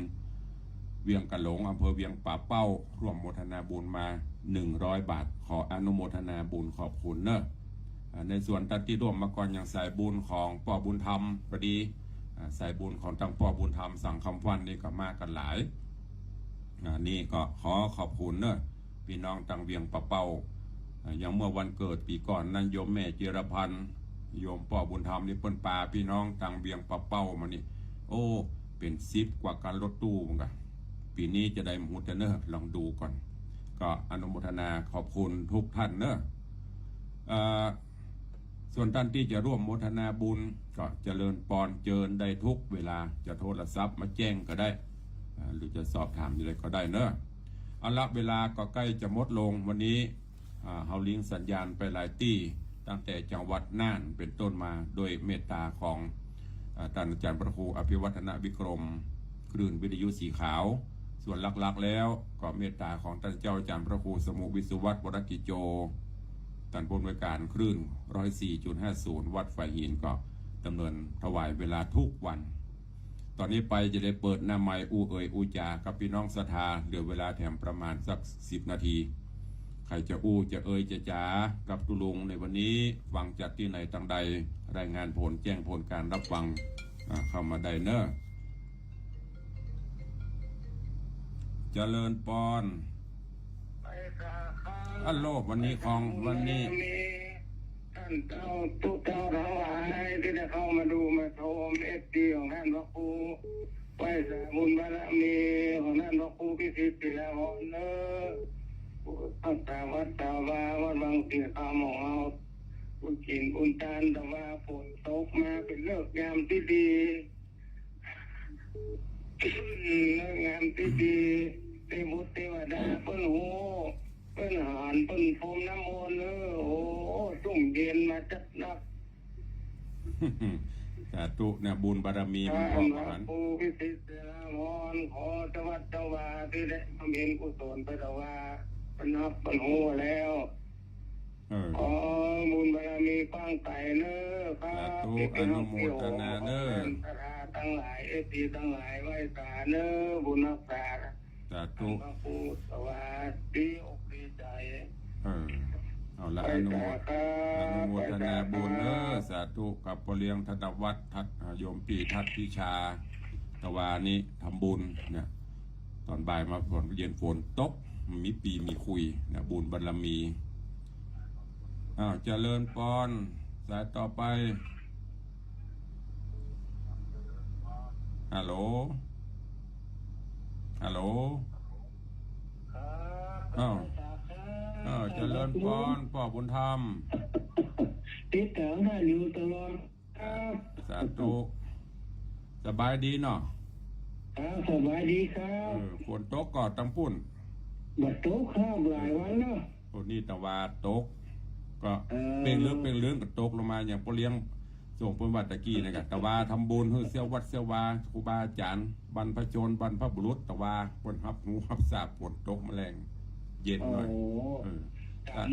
เวียงกะหลงอำเภอเวียงป่าเป้าร่วมโมทนาบุญมา100 บาทขออนุโมทนาบุญขอบคุณเนอะในส่วนตัดที่ร่วมมาก่อนอย่างสายบุญของป่อบุญธรรมพอดีสายบุญของทางป่อบุญธรรมสั่งคำฟันนี่ก็มากันหลายนี่ก็ขอขอบคุณเนอะพี่น้องตังเวียงป่าเป้าอย่างเมื่อวันเกิดปีก่อนนั้นโยมแม่จิรพันธ์โยมป่อบุญธรรมนี่เปิ้นปาพี่น้องตังเวียงป่าเป้ามานี่โอ้เป็น10 กว่าการรถตู้มั้งกะปีนี้จะได้มุตเนอะลองดูก่อนก็อนุโมทนาขอบคุณทุกท่านเนอะส่วนท่านที่จะร่วมโมทนาบุญก็เจริญปอนเจิญได้ทุกเวลาจะโทรศัพท์มาแจ้งก็ได้หรือจะสอบถามอะไรก็ได้เนอะเอาละเวลาก็ใกล้จะหมดลงวันนี้เฮาลิงสัญญาณไปหลายที่ตั้งแต่จังหวัดน่านเป็นต้นมาโดยเมตตาของท่านอาจารย์พระครูอภิวัฒนวิกรมคลื่นวิทยุสีขาวส่วนหลักๆแล้วก็เมตตาของท่านเจ้าอาจารย์พระครูสมุวิสุวัตรวรกิจโจท่านผู้อำนวยการคลื่น 104.50 วัดไฟหินก็ดำเนินถวายเวลาทุกวันตอนนี้ไปจะได้เปิดหน้าไมค์อูเอ๋ยอูจากับพี่น้องศรัทธาเหลือเวลาแถมประมาณสัก10 นาทีใครจะอู้จะเอ่ยจะจ๋ากับตุลุงในวันนี้ฟังจากที่ไหนทางใดรายงานผลแจ้งผลการรับฟังเข้ามาได้เนอะเจริญปอนอัลโลวันนี้ของวันนี้ท่านเจ้าทุกเจ้าทั้งหลายที่ได้เข้ามาดูมาชมFDของท่านพระครูไหว้สาบุญบารมีของท่านพระครูพิสิทธิ์ศิลาภรณ์เนอตั้งแต่วัดตาวาวัดบางเสียคำของเราบุญกินบุญทานแต่ว่าฝนตกมาเป็นเลิกงามที่ดีเลิกงามที่ดีเทวุฒิเทวดาเปิ้นโหเปิ้นหานเปิ้นพรมน้ำมนต์เนอโอ้สุ่มเย็นมาจัดนักสาธุเนี่ยบุญบารมีมันออกมาปูพิสิทธิ์ลามอนขอสวัสดิ์วาที่ได้ทำเห็นกุศลไปแต่ว่าเป็นนับเป็นหัวแล้วขอบุญบารมีฟังไก่เนอครับที่เป็นน้องเกี่ยวกับสถาทั้งหลายFDทั้งหลายไหว้สาเนอบุญรักษาสาธุพระครูสวัสดีอกดีใจเอาละอนุโมทนาบุญสาธุกับปเลียงธนวัฒน์ทัดโยมปีทัดพิชาตะวานี้ทำบุญเนี่ยตอนบ่ายมาฝนเย็นฝนตกมีปีมีคุยเนี่ยบุญบารมีเจริญปอนสายต่อไปฮัลโหลฮัลโหลเจริญปอนป่อบุญธรรมติดแถวได้อยู่ตลอดครับสาธุสบายดีเนาะสบายดีครับฝนตกก่อตั้งปุ่นบัดตกครับหลายวันเนาะโอ้นี่ตะวาตกก็เป็นเรื่องกับตกลงมาอย่างปเลี้ยงส่งเพิ่นวัดตะกี้นะครับตะวาทำบุญเฮือเสียววัดเสียววาครูบาอาจารย์บรรพชนบรรพบุรุษตะวาฝนหับหูหับสาบฝนตกแมลงเย็นหน่อย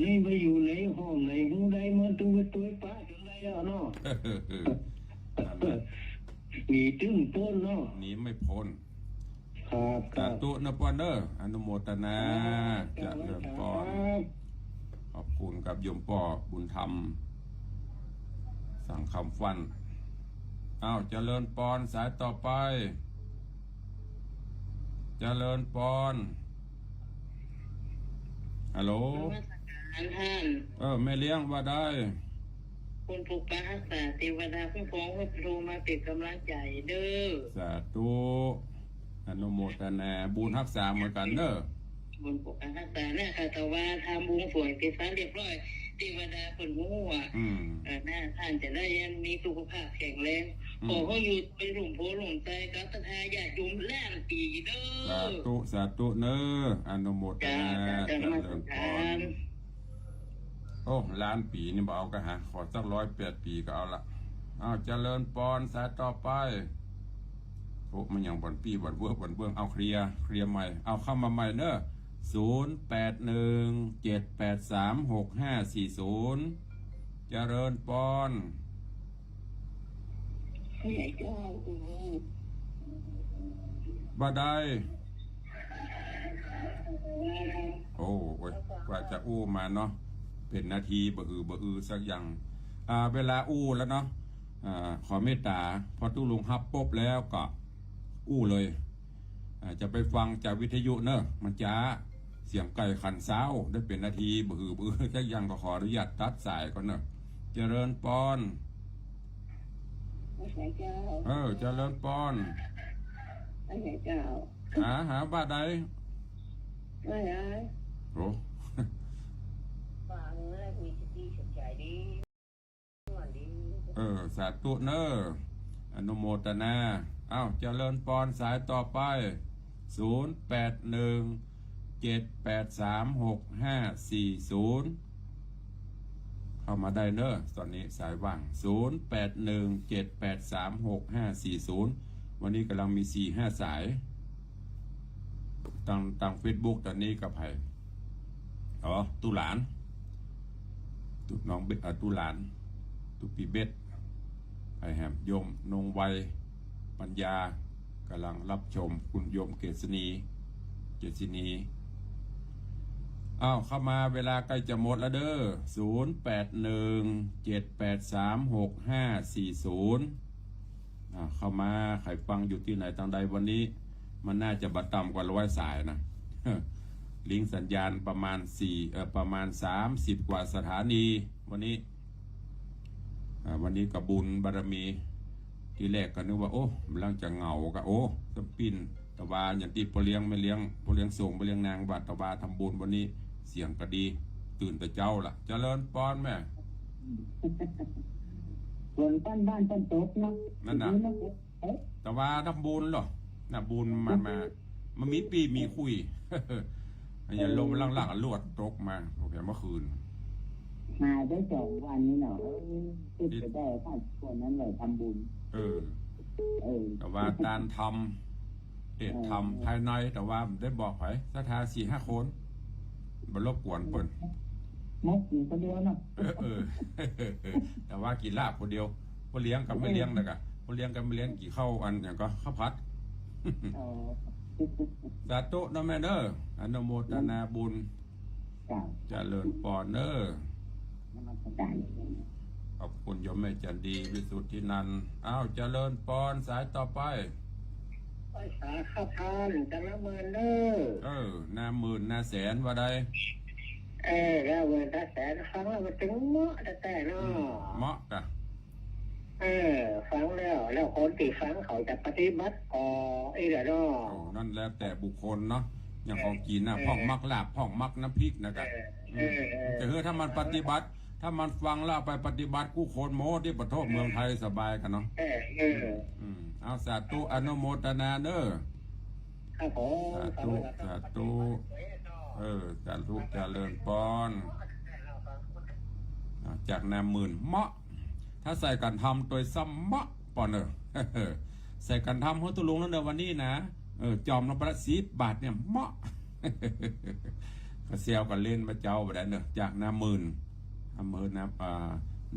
นี่ไปอยู่ในห้องไหนห้องใดมันตัวป้าจังไรเนาะมีตึ้งต้นเนาะหนีไม่พ้นครับสาธุนะปอนเนอร์อนุโมทนาจะเริ่มปอนขอบคุณกับโยมป่อบุญธรรมสั่งคำฟันเจริญปอนสายต่อไปเจริญปอนฮัลโหลแม่เลี้ยงว่าได้คุณผูกปารักษาเทวดาคุ้มครองพระครูมาเป็นกำลังใจเด้อสาธุอนุโมทนาบุญรักษาเหมือนกันเด้อบุญผูกปารักษาเนี่ยค่ะแต่ว่าทำบุญสวยเป็นสารเรียบร้อยเทวดาผลงูหน้าท่านจะได้ยังมีสุขภาพแข็งแรงขอเขาอยู่เป็นหลุมโพหลุมใจกับตถาญาติโยมแล่นปีเด้อสาธุเนออนุโมทนาเจริญพร โอ้ล้านปีนี่บ่เอาก็หาขอสัก108 ปีก็เอาละเอาเจริญปอนสายต่อไปโอ้มันยังบ่อนปีบ่อนเบื้องเอาเคลียร์ใหม่เอาเข้ามาใหม่เนอะ0817836540เจริญปอนบ่ได้โอ้ยกว่าจะอู้มาเนาะเป็นนาทีบ่อือสักอย่างเวลาอู้แล้วเนาะขอเมตตาพอตู้ลุงฮับปุ๊บแล้วก็อู้เลยจะไปฟังจากวิทยุเนอะมันจ้าเสียงไก่ขันเช้าได้เป็นนาทีบ่อือสักอย่างก็ขออนุญาตตัดสายก่อนเนอะเจริญปอนเจริญปอนหาบ้าใดโอ้สาธุเนออนุโมทนาเจริญปอนสายต่อไป0817836540เข้ามาได้เนอะตอนนี้สายว่าง0817836540วันนี้กำลังมี 4-5 สายตั้ง Facebook ตอนนี้กับไผ่ตุหลานตุน้องเบ็ดตุหลานตุปีเบ็ดไผ่แหมโยมนงไวปัญญากำลังรับชมคุณโยมเกษณีเข้ามาเวลาใกล้จะหมดแล้วเด้อ0817836540เข้ามาใครฟังอยู่ที่ไหนทางใดวันนี้มันน่าจะบัดต่ำกว่า100 สายนะ ลิงก์สัญญาณประมาณ30 กว่าสถานีวันนี้กับบุญบารมีทีแรกก็นึกว่าโอ้มันลังจะเหงาก็โอ้สปินตะวาอย่างที่พ่อเลี้ยงไม่เลี้ยงพ่อเลี้ยงส่งพ่อเลี้ยงนางบัดตะวาทำบุญวันนี้เสียงก็ดีตื่นแต่เจ้าล่ะเจริญปอนแม่ส่วนบ้านต้นตกเนาะนั่นน่ะตะวาทำบุญหรอน่ะบุญมันมีปีมีคุย อย่าลมล่างๆลวดตกมาโอเคเมื่อคืนมาได้2 วันนี้เนาะติดไปได้ท่านคนนั้นเลยทำบุญแต่ว่าการทำทำภายในแต่ว่าได้บอกไผศรัทธา 4-5 คนบ่รบกวนเพิ่นมกกินคนเดียวเนาะแต่ว่ากินลาบคนเดียวบ่เลี้ยงกับไม่เลี้ยงแล้วก็บ่เลี้ยงกับไม่เลี้ยงกี่ข้าวอันอย่างก็ข้าวผัดสาธุนะแม่เด้ออนุโมทนาบุญเจริญปอนเด้อขอบคุณโยมแม่จันดีวิสุทธินันท์เจริญปอนสายต่อไปสาข้าทานจะละเมินเด้อนาหมื่นนาแสนว่าใดแล้วเมินนาแสนฟังแล้วมันถึงเหมาะแต่เนาะเหมาะกะฟังแล้วคนที่ฟังเขาจะปฏิบัติเดี๋ยวเนาะนั่นแล้วแต่บุคคลเนาะอย่างของกินนะพ่องมักลาบพ่องมักน้ำพริกนะครับแต่ถ้ามันปฏิบัติถ้ามันฟังแล้วไปปฏิบัติกู้คนโมที่ประเทศเมืองไทยสบายกันเนาะสาธุอนุโมทนาเด้อสาธุสาธุเจริญปอนจากนาหมื่นเหมาะถ้าใส่กันทำตัวซ้ำเหมาะปอนใส่กันทำหัวตุลุงนั่นเดี๋ยววันนี้นะจอมนประ10 บาทเนี่ยเหมาะก็เซียวกันเล่นมาเจ้าไปได้เนอะจากนาหมื่นอำเภอ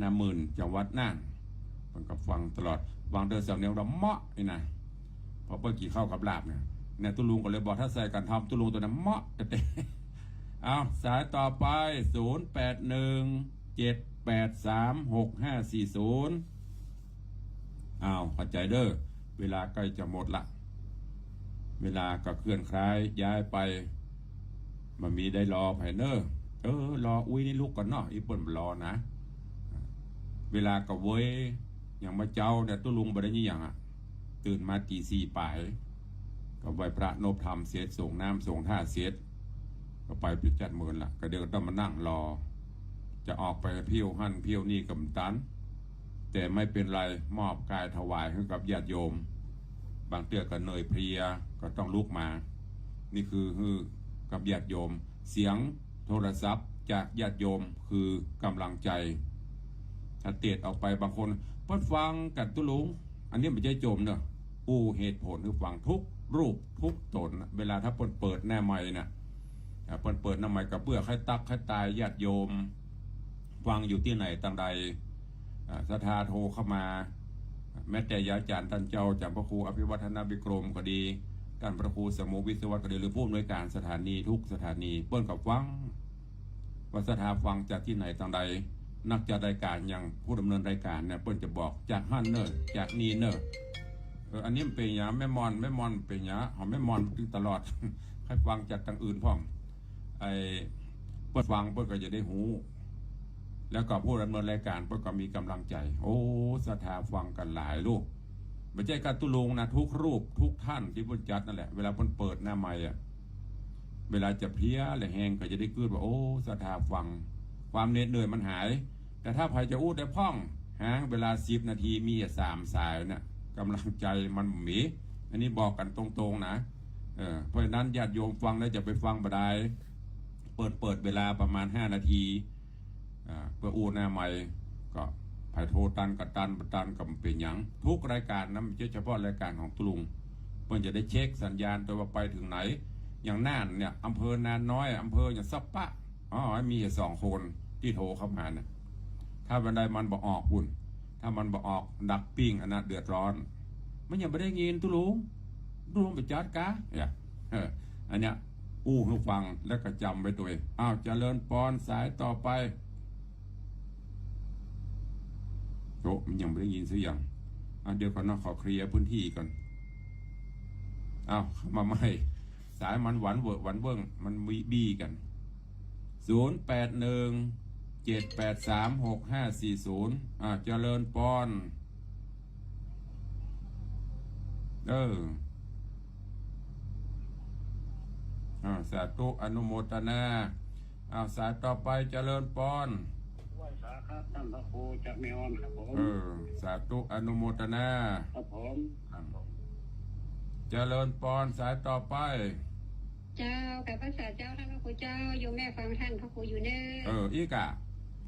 นาหมื่นจังหวัดน่านมันก็ฟังตลอดวางเดินเสียงเนียวเราเหมาะนี่นะพอเปิ้ลกี่เข้ากับลาบเนี่ยตุลุงก็เลยบอกถ้าใส่กันทำตุลุงตัวนั้นเหมาะเต้สายต่อไป0817836540เข้าใจเด้อเวลาใกล้จะหมดละเวลาก็เคลื่อนคล้ายย้ายไปมันมีได้รอไผ่เนอรออุ้ยนี่ลูกก่อนเนาะอีเปิ้ลรอนะเวลาก็เว้ยอย่างมาเจ้าเนี่ยตุลุงบ่ได้ยี่อย่างตื่นมาตี 4ป่ายก็ไหว้พระนบธรรมเสร็จส่งน้ำส่งท่าเสร็จก็ไปปิดจัดเมินละก็เดี๋ยวต้องมานั่งรอจะออกไปเพี้ยวหั่นเพี้ยวนี่กับตันแต่ไม่เป็นไรมอบกายถวายให้กับญาติโยมบางเตือก็เหนื่อยเพลียก็ต้องลุกมานี่คือกับญาติโยมเสียงโทรศัพท์ จากญาติโยมคือกำลังใจถ้าเตียดออกไปบางคนเปิดฟังกันตุลุงอันนี้ไม่ใช่โจมเนอะอู้เหตุผลคือฟังทุกรูปทุกตนเวลาถ้าเปิดแน่ใหม่นะเปิดหน้าใหม่กับเพื่อให้ตักให้ตายญาติโยมฟังอยู่ที่ไหนต่างใดศรัทธาโทรเข้ามาแม้แต่ยาจารย์ท่านเจ้าจากพระครูอภิวัฒนาภิกรมก็ดีท่านพระครูสมุวิศวะก็ดีหรือผู้อำนวยการสถานีทุกสถานีเปิ้นกับฟังว่าศรัทธาฟังจากที่ไหนต่างใดนักจัดรายการอย่างผู้ดำเนินรายการเนี่ยเปิ้นจะบอกจากฮั่นเนอร์จากนี่เนอร์อันนี้มันเป็นยาแม่มอนเป็นยาหอมแม่มอนตลอดให้ฟังจากทางอื่นพ่อมไอ้เปิ้นฟังเปิ้นก็จะได้หูแล้วก็ผู้ดำเนินรายการเปิ้นก็มีกำลังใจโอ้ศรัทธาฟังกันหลายลูกไม่ใช่การตุลงนะทุกรูปทุกท่านที่เปิ้นจัดนั่นแหละเวลาเปิ้นเปิดหน้าใหม่อ่ะเวลาจะเพี้ยหรือแหงก็จะได้คืดว่าโอ้ศรัทธาฟังความเหน็ดเหนื่อยมันหายแต่ถ้าใครจะอู้ได้พ่องหางเวลา10 นาทีมี3 สายเนี่ยกำลังใจมันหมีอันนี้บอกกันตรงๆนะเพราะฉะนั้นญาติโยมฟังแล้วจะไปฟังบ่ได้เปิดเวลาประมาณ5 นาทีเพื่ออู้หน้าใหม่ก็ไผ่โทตันกับตันกับเป็นหยังทุกรายการนะไม่ใช่เฉพาะรายการของตุลุงเพื่อจะได้เช็คสัญญาณตัวว่าไปถึงไหนอย่างน่านเนี่ยอำเภอนานน้อยอำเภออย่างซับปะมี2 คนที่โทรเข้ามาเนี่ยถ้าวันใดมันบอกออกบุญถ้ามันบอกออกดักปิ้งอันนั้นเดือดร้อนมันยังไม่ได้ยินตุลุงไปจัดกะเนี่ยอันเนี้ยอู้ให้ฟังแล้วก็จำไว้ตัวเองเจริญปอนสายต่อไปโอ้มันยังไม่ได้ยินสักอย่างเดี๋ยวก่อนนะขอเคลียร์พื้นที่ก่อนเข้ามาใหม่สายมันหวานเวิ้งมันมีบี้กัน0817836540เจริญปอนสาธุอนุโมทนาสายต่อไปเจริญปอนไหว้สาครับท่านพระครูจากเมออนครับผมสาธุอนุโมทนาครับผมเจริญปอนสายต่อไปเจ้ากับพระสาเจ้าท่านพระครูเจ้าโยมแม่ฟังท่านพระครูอยู่เน้ออีกะ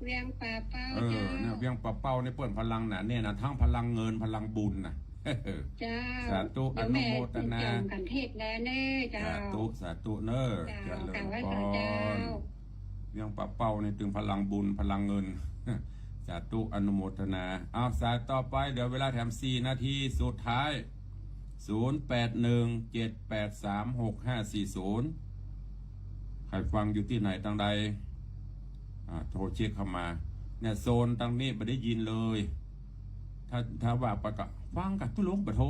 เวียงป่าเป้าเนี่ยเวียงป่าเป้าในเปิ่นพลังเนี่ยนะทั้งพลังเงินพลังบุญนะเจ้าสาธุอนุโมทนากันเทศแล้วเน้อเจ้าสาธุเน้อเจริญปอนเวียงป่าเป้าในถึงพลังบุญพลังเงินสาธุอนุโมทนาสายต่อไปเดี๋ยวเวลาแถม4 นาทีสุดท้าย0817836540ใครฟังอยู่ที่ไหนต่างใดโทรเช็คเข้ามาเนี่ยโซนต่างนี้ไม่ได้ยินเลยถ้าว่าประกาศฟังกับทุลุงไปโทร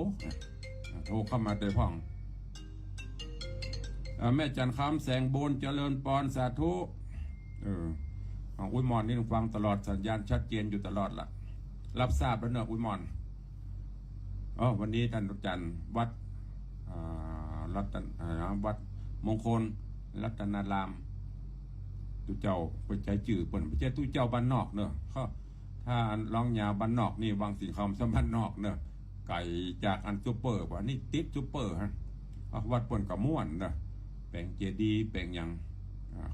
เข้ามาแต่พ่องแม่จันคำแสงบนเจริญปอนสาธุอุ้ยมอนนี่ฟังตลอดสัญญาณชัดเจนอยู่ตลอดล่ะรับทราบแล้วเนอะอุ้ยมอนวันนี้ท่านอาจารย์วัดวัดมงคลรัตนารามตุเจ้าเป็นใจจืดเปิ่นไม่ใช่ตุเจ้าบ้านนอกเนอะถ้าร้องยาบ้านนอกนี่วางสิ่งคำสัมพันธ์นอกเนอะไก่จากอันซูเปอร์ว่านี่ติดซูเปอร์ฮะวัดเปิ่นกับม่วนเนอะแปลงเจดีแปลงยัง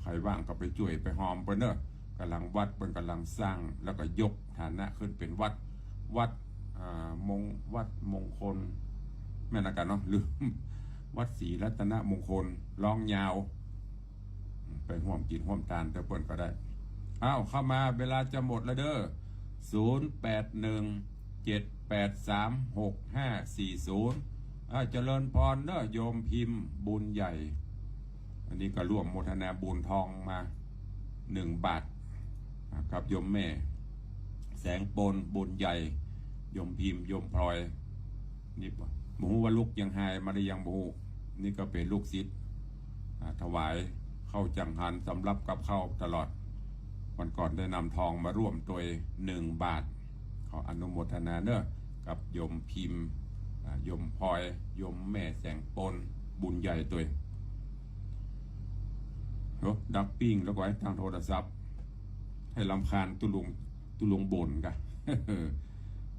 ใครว่างก็ไปช่วยไปหอมเปิ่นเนอะกำลังวัดเปิ่นกำลังสร้างแล้วก็ยกฐานะขึ้นเป็นวัดวัดมงคลแม่นกันเนาะหรือวัดศรีรัตนมงคลร้องยาวไปห่วมกินห่วมทานแต่เปิ่นก็ได้เข้ามาเวลาจะหมดแล้วเด้อ0817836540เจริญพรเด้อโยมพิมพ์บุญใหญ่อันนี้ก็ร่วมโมทนาบุญทองมา1 บาทกับโยมแม่แสงปนบุญใหญ่โยมพิมพ์โยมพลอยนี่หมูว่าลูกยังหายมาได้ยังหมูนี่ก็เป็นลูกศิษย์ถวายเข้าจังหันสำรับกับเข้าตลอดวันก่อนได้นำทองมาร่วมตัว1 บาทขออนุโมทนาเนอะกับโยมพิมพ์โยมพลอยโยมแม่แสงปนบุญใหญ่ตัวดักปิ้งแล้วก็ให้ทางโทรศัพท์ให้ลำคาญตุลุงบ่นกัน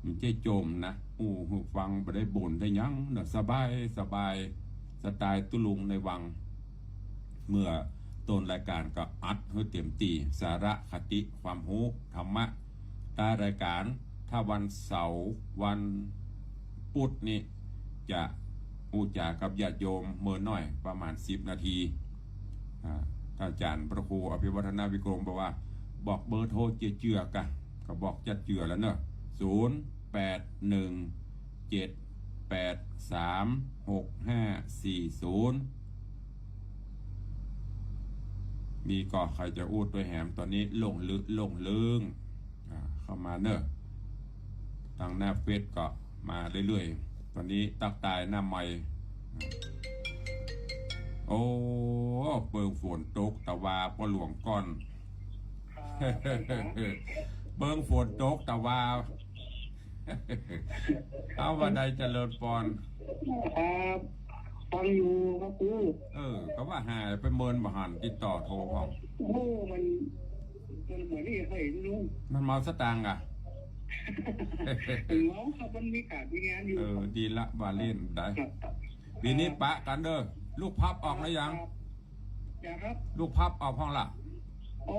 มันเจ๊โจมนะฟังไปได้บ่นได้ยังเนอะสบายสไตล์ตุลุงในวังเมื่อ ต้นรายการก็อัดให้เต็มตีสาระคติความรู้ธรรมะตารายการถ้าวันเสาร์วันพุธนี่จะอูจากับญาติโยมเมื่อน้อยประมาณ10 นาทีท่านอาจารย์พระครูอภิวัฒนาวิกรมบอกว่าบอกเบอร์โทรเจือกะก็บอกจะเจือแล้วเนอะ0817836540มีก็ใครจะอูดด้วยแหมตอนนี้ลงลึงเข้ามาเนอะทางหน้าเฟซก็มาเรื่อยๆตอนนี้ตักตายหน้าใหม่โอ้เปิงฝนตกตะวาปะหลวงก้อนเบิ่งฝนตกตะวาเอาวันใดเจริญปอนครับฟังอยู่ครับครูก็ว่าหายไปเมินบ่หันติดต่อโทรเขาโอ้มันเหมือนนี่เคยลุงมันเมาสตางค์อ่ะเมาครับมันมีการมีงานอยู่ดีละบาเล่นได้ปีนี้ปะกันเด้อลูกพับออกแล้วยังครับลูกพับออกห้องละอ๋อ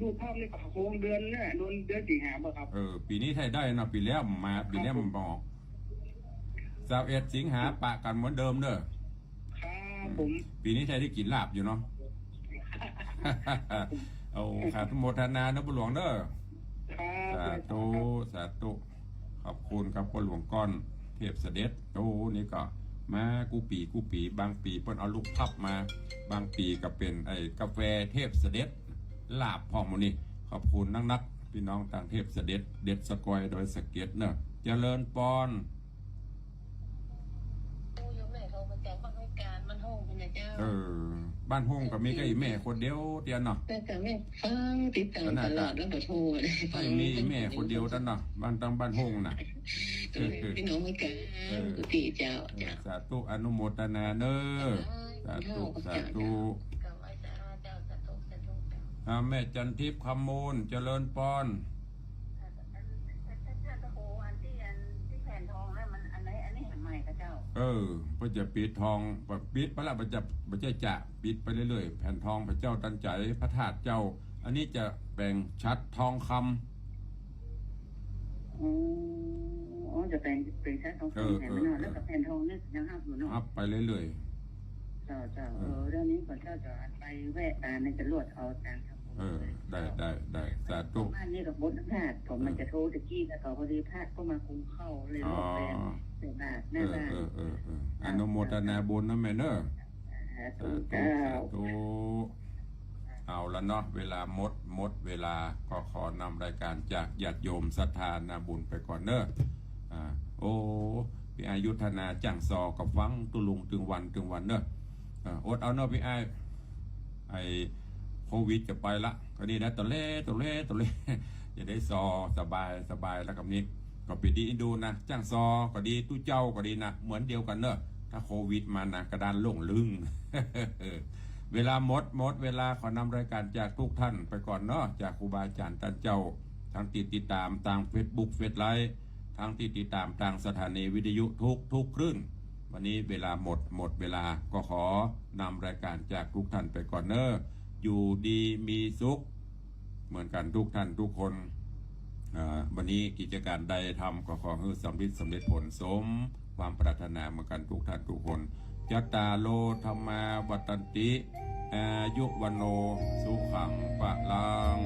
ลูกพับนี่ก็โคงเดือนเนี่ยเดือนสิงหาคมครับปีนี้ไทยได้นะปีแล้วมาปีนี้มันบอก21 สิงหาปะกันเหมือนเดิมเด้อครับผมปีนี้ไทยได้กินลาบอยู่เนาะเอาขาดโมทนานะบุหลวงเด้อสาธุขอบคุณครับบุหลวงก้อนเทพเสด็จโอ้นี่ก็มากูปีบางปีเพิ่นเอาลูกพับมาบางปีก็เป็นไอ้กาแฟเทพเสด็จลาบพร้อมมื้อนี้ขอบคุณนักพี่น้องต่างเทพเสด็จเด็ดสกอยโดยสเก็ตเนอะเจริญปอนบ้านห้องก็มีก็อีแม่คนเดียวเตียนเนาะแต่ก็ไม่ฟังติดตามตลอดแล้วก็โทรไม่มีแม่คนเดียวตั้นเนาะบ้านห้องน่ะพี่น้องไม่กันกุฏิเจ้าสาธุอนุโมทนาเนอสาธุแม่จันทิพย์คำมูลเจริญปอนพระจะปิดทองปิดพระละพระจะปิดไปเรื่อยๆแผ่นทองพระเจ้าตันใจพระธาตุเจ้าอันนี้จะแบ่งชัดทองคำจะแบ่งชัดทองคำแผ่นไม่นอนแล้วกับแผ่นทองนี่ยังห้าอยู่เนาะไปเรื่อยๆเจ้าเรื่องนี้ก่อนเจ้าจะไปแวะตาในจะลวดเอาจางครับได้สาธุบ้านนี้กับบดธาตุผมมันจะโทรตะกี้แล้วก็พอดีพระก็มาคุมเข้าเลยรอบแรงในบาทหน้าบ้านอนุโมทนาบุญนะแม่เนอะสาธุเอาละเนาะเวลาหมดเวลาก็ขอนำรายการจากญาติโยมศรัทธานาบุญไปก่อนเนอะโอ้พี่อายุธนาจังซอกับฟังตุลุงถึงวันเนอะอดเอาเนอะพี่ไอโควิดจะไปละก็นี่นะตัวเล่จะได้ซอสบายแล้วกับนี้ก็ปิดดีดูนะจ้างซอก็ดีตู้เจ้าก็ดีนะเหมือนเดียวกันเนอะถ้าโควิดมานะกระดานลงลึง เวลาหมดเวลาขอนำรายการจากทุกท่านไปก่อนเนาะจากครูบาอาจารย์ท่านเจ้าทางติดตามทาง Facebook เฟซไลฟ์ทางติดตามทางสถานีวิทยุทุกคลื่นวันนี้เวลาหมดเวลาก็ขอนำรายการจากทุกท่านไปก่อนเนอะอยู่ดีมีสุขเหมือนกันทุกท่านทุกคนวันนี้กิจการใดทำก็ขอให้สำเร็จผลสมความปรารถนาเหมือนกันทุกท่านทุกคนยัตตาโลธรรมาวัตันติอายุวันโนสุขังปะลัง